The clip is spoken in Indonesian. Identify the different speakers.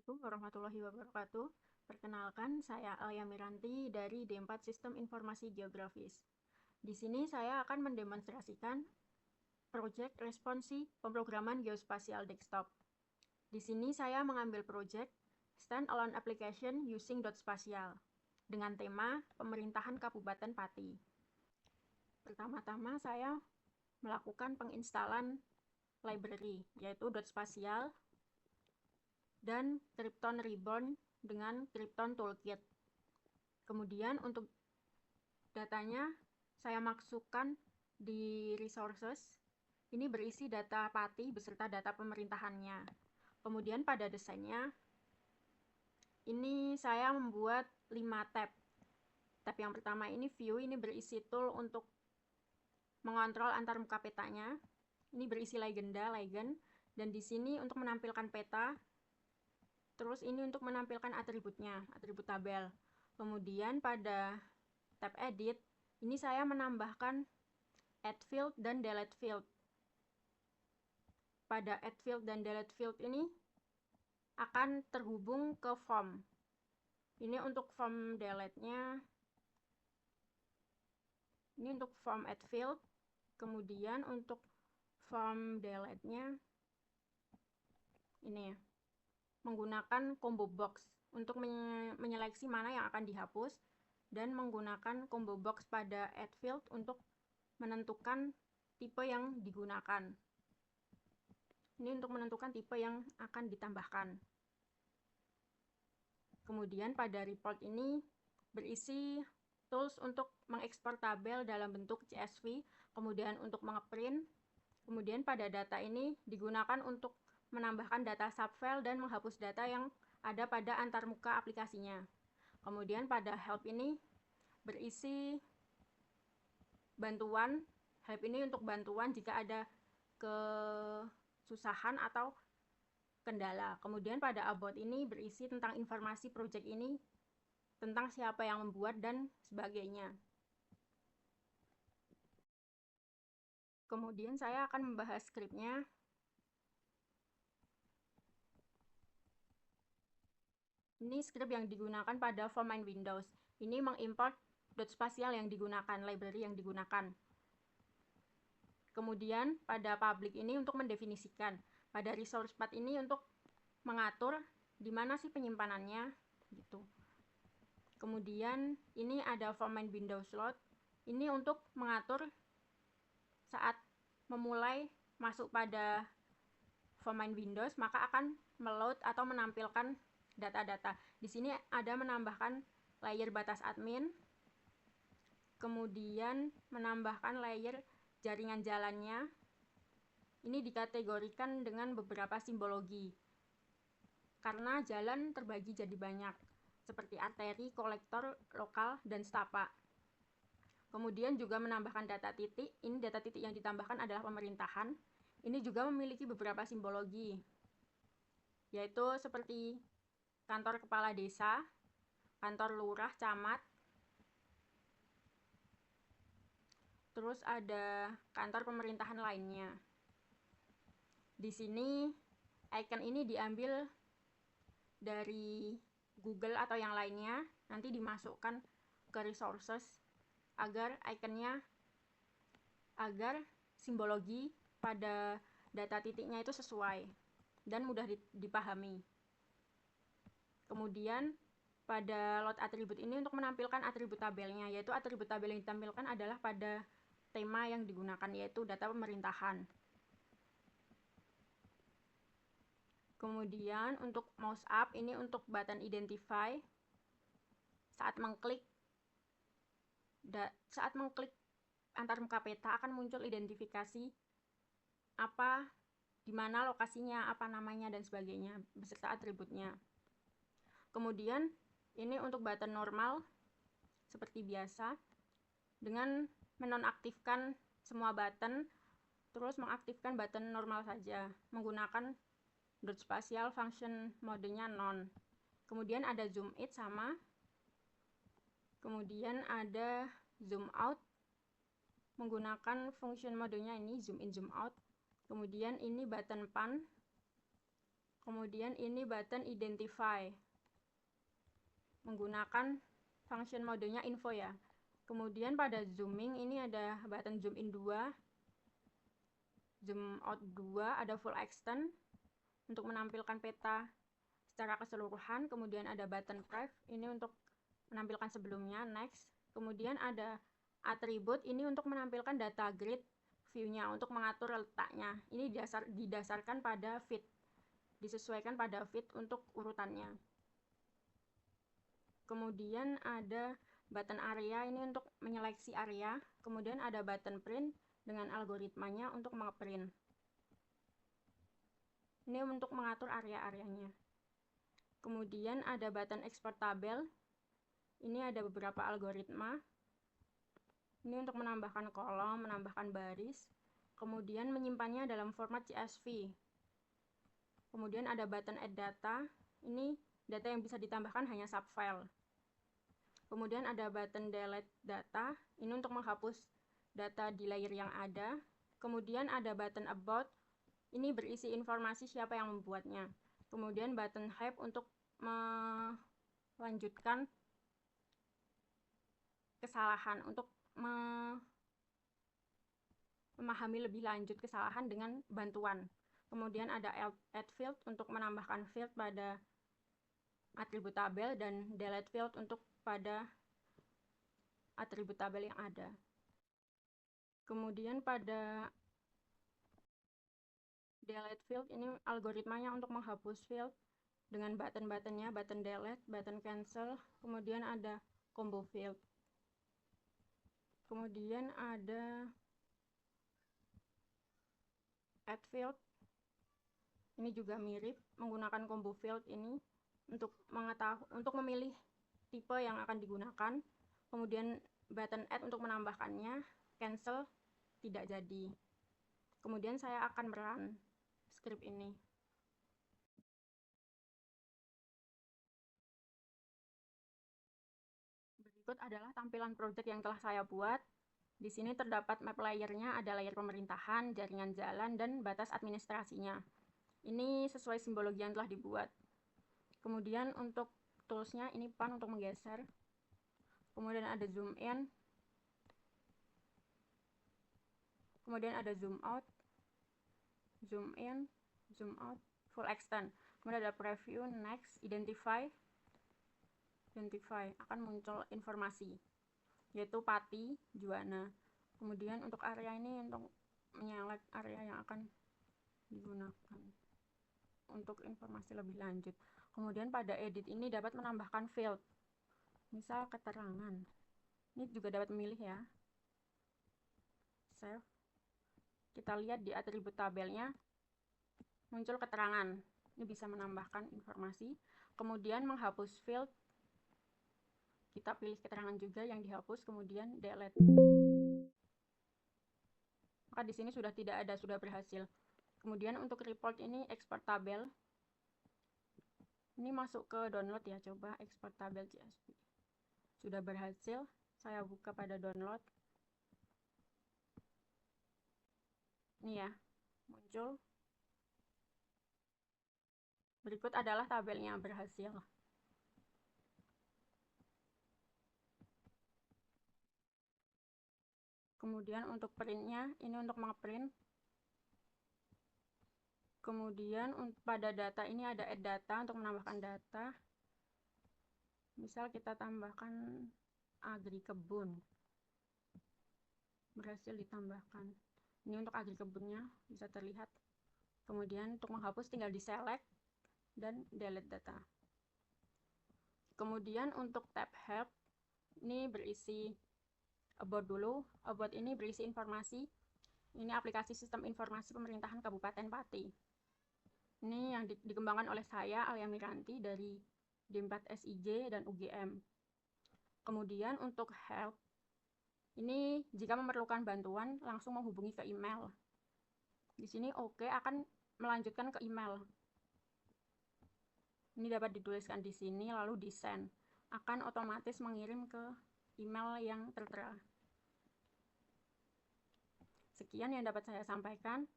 Speaker 1: Assalamualaikum warahmatullahi wabarakatuh. Perkenalkan, saya Alia Miranti dari D4 Sistem Informasi Geografis. Di sini saya akan mendemonstrasikan proyek responsi pemrograman geospasial desktop. Di sini saya mengambil proyek Standalone Application Using .spatial dengan tema Pemerintahan Kabupaten Pati. Pertama-tama saya melakukan penginstalan library, yaitu .spatial dan Krypton Reborn dengan Krypton Toolkit. Kemudian untuk datanya saya masukkan di resources. Ini berisi data Pati beserta data pemerintahannya. Kemudian pada desainnya, ini saya membuat 5 tab. Tab yang pertama ini view, ini berisi tool untuk mengontrol antar muka petanya. Ini berisi legend, dan di sini untuk menampilkan peta. Terus ini untuk menampilkan atributnya, atribut tabel. Kemudian pada tab edit, ini saya menambahkan add field dan delete field. Pada add field dan delete field ini akan terhubung ke form. Ini untuk form delete-nya. Ini untuk form add field. Kemudian untuk form delete-nya ini ya, menggunakan combo box untuk menyeleksi mana yang akan dihapus, dan menggunakan combo box pada add field untuk menentukan tipe yang digunakan. Ini untuk menentukan tipe yang akan ditambahkan. Kemudian pada report ini berisi tools untuk mengekspor tabel dalam bentuk CSV, kemudian untuk mengeprint. Kemudian pada data ini digunakan untuk menambahkan data subfile dan menghapus data yang ada pada antarmuka aplikasinya. Kemudian pada help ini berisi bantuan. Help ini untuk bantuan jika ada kesusahan atau kendala. Kemudian pada about ini berisi tentang informasi proyek ini, tentang siapa yang membuat dan sebagainya. Kemudian saya akan membahas skripnya. Ini skrip yang digunakan pada form main Windows. Ini mengimport .spatial yang digunakan, library yang digunakan. Kemudian pada public ini untuk mendefinisikan. Pada resource path ini untuk mengatur di mana sih penyimpanannya gitu. Kemudian ini ada form main Windows load. Ini untuk mengatur saat memulai masuk pada form main Windows, maka akan meload atau menampilkan data-data. Di sini ada menambahkan layer batas admin, kemudian menambahkan layer jaringan jalannya. Ini dikategorikan dengan beberapa simbologi, karena jalan terbagi jadi banyak, seperti arteri, kolektor, lokal, dan stapa. Kemudian juga menambahkan data titik. Ini data titik yang ditambahkan adalah pemerintahan. Ini juga memiliki beberapa simbologi, yaitu seperti kantor kepala desa, kantor lurah, camat, terus ada kantor pemerintahan lainnya. Di sini icon ini diambil dari Google atau yang lainnya, nanti dimasukkan ke resources agar ikonnya, agar simbologi pada data titiknya itu sesuai dan mudah dipahami. Kemudian pada load atribut ini untuk menampilkan atribut tabelnya, yaitu atribut tabel yang ditampilkan adalah pada tema yang digunakan, yaitu data pemerintahan. Kemudian untuk mouse up ini untuk button identify. Saat mengklik antarmuka peta akan muncul identifikasi apa, di mana lokasinya, apa namanya, dan sebagainya beserta atributnya. Kemudian ini untuk button normal seperti biasa, dengan menonaktifkan semua button, terus mengaktifkan button normal saja menggunakan .spatial function modenya non. Kemudian ada zoom in sama, kemudian ada zoom out menggunakan function modenya ini zoom in zoom out. Kemudian ini button pan, Kemudian ini button identify, menggunakan function modenya info ya. Kemudian pada zooming ini ada button zoom in 2, zoom out 2, ada full extent untuk menampilkan peta secara keseluruhan. Kemudian ada button preview, ini untuk menampilkan sebelumnya, next. Kemudian ada attribute, ini untuk menampilkan data grid view-nya, untuk mengatur letaknya. Ini didasarkan pada feed, disesuaikan pada feed untuk urutannya. Kemudian ada button area, ini untuk menyeleksi area. Kemudian ada button print dengan algoritmanya untuk nge-print. Ini untuk mengatur area-areanya. Kemudian ada button export tabel. Ini ada beberapa algoritma. Ini untuk menambahkan kolom, menambahkan baris. Kemudian menyimpannya dalam format CSV. Kemudian ada button add data. Ini data yang bisa ditambahkan hanya subfile. Kemudian ada button delete data, ini untuk menghapus data di layer yang ada. Kemudian ada button about, ini berisi informasi siapa yang membuatnya. Kemudian button help untuk melanjutkan kesalahan, untuk memahami lebih lanjut kesalahan dengan bantuan. Kemudian ada add field untuk menambahkan field pada atribut tabel, dan delete field untuk pada atribut tabel yang ada. Kemudian pada delete field ini algoritmanya untuk menghapus field dengan button-buttonnya, button delete, button cancel. Kemudian ada combo field. Kemudian ada add field, ini juga mirip, menggunakan combo field ini untuk memilih tipe yang akan digunakan. Kemudian button add untuk menambahkannya, cancel tidak jadi. Kemudian saya akan merun script ini. Berikut adalah tampilan project yang telah saya buat. Di sini terdapat map layernya, ada layer pemerintahan, jaringan jalan, dan batas administrasinya. Ini sesuai simbologi yang telah dibuat. Kemudian untuk toolsnya, ini pan untuk menggeser. Kemudian ada zoom in. Kemudian ada zoom out, zoom in, zoom out, full extent. Kemudian ada preview, next, identify. Akan muncul informasi, yaitu Pati, Juwana. Kemudian untuk area ini untuk menyelect area yang akan digunakan untuk informasi lebih lanjut. Kemudian pada edit ini dapat menambahkan field, misal keterangan. Ini juga dapat memilih ya. Save. Kita lihat di atribut tabelnya muncul keterangan. Ini bisa menambahkan informasi. Kemudian menghapus field, kita pilih keterangan juga yang dihapus, kemudian delete. Maka di sini sudah tidak ada, sudah berhasil. Kemudian untuk report ini export tabel. Ini masuk ke download ya, coba export tabel CSV. Sudah berhasil, saya buka pada download. Ini ya, muncul. Berikut adalah tabelnya berhasil. Kemudian untuk printnya, ini untuk nge-print. Kemudian pada data ini ada add data untuk menambahkan data. Misal kita tambahkan agri kebun. Berhasil ditambahkan. Ini untuk agri kebunnya bisa terlihat. Kemudian untuk menghapus tinggal di select dan delete data. Kemudian untuk tab help ini berisi about dulu. About ini berisi informasi. Ini aplikasi sistem informasi pemerintahan Kabupaten Pati. Ini yang dikembangkan oleh saya, Alia Miranti, dari D4 SIJ dan UGM. Kemudian untuk help, ini jika memerlukan bantuan langsung menghubungi ke email. Di sini oke, akan melanjutkan ke email. Ini dapat dituliskan di sini lalu di send. Akan otomatis mengirim ke email yang tertera. Sekian yang dapat saya sampaikan.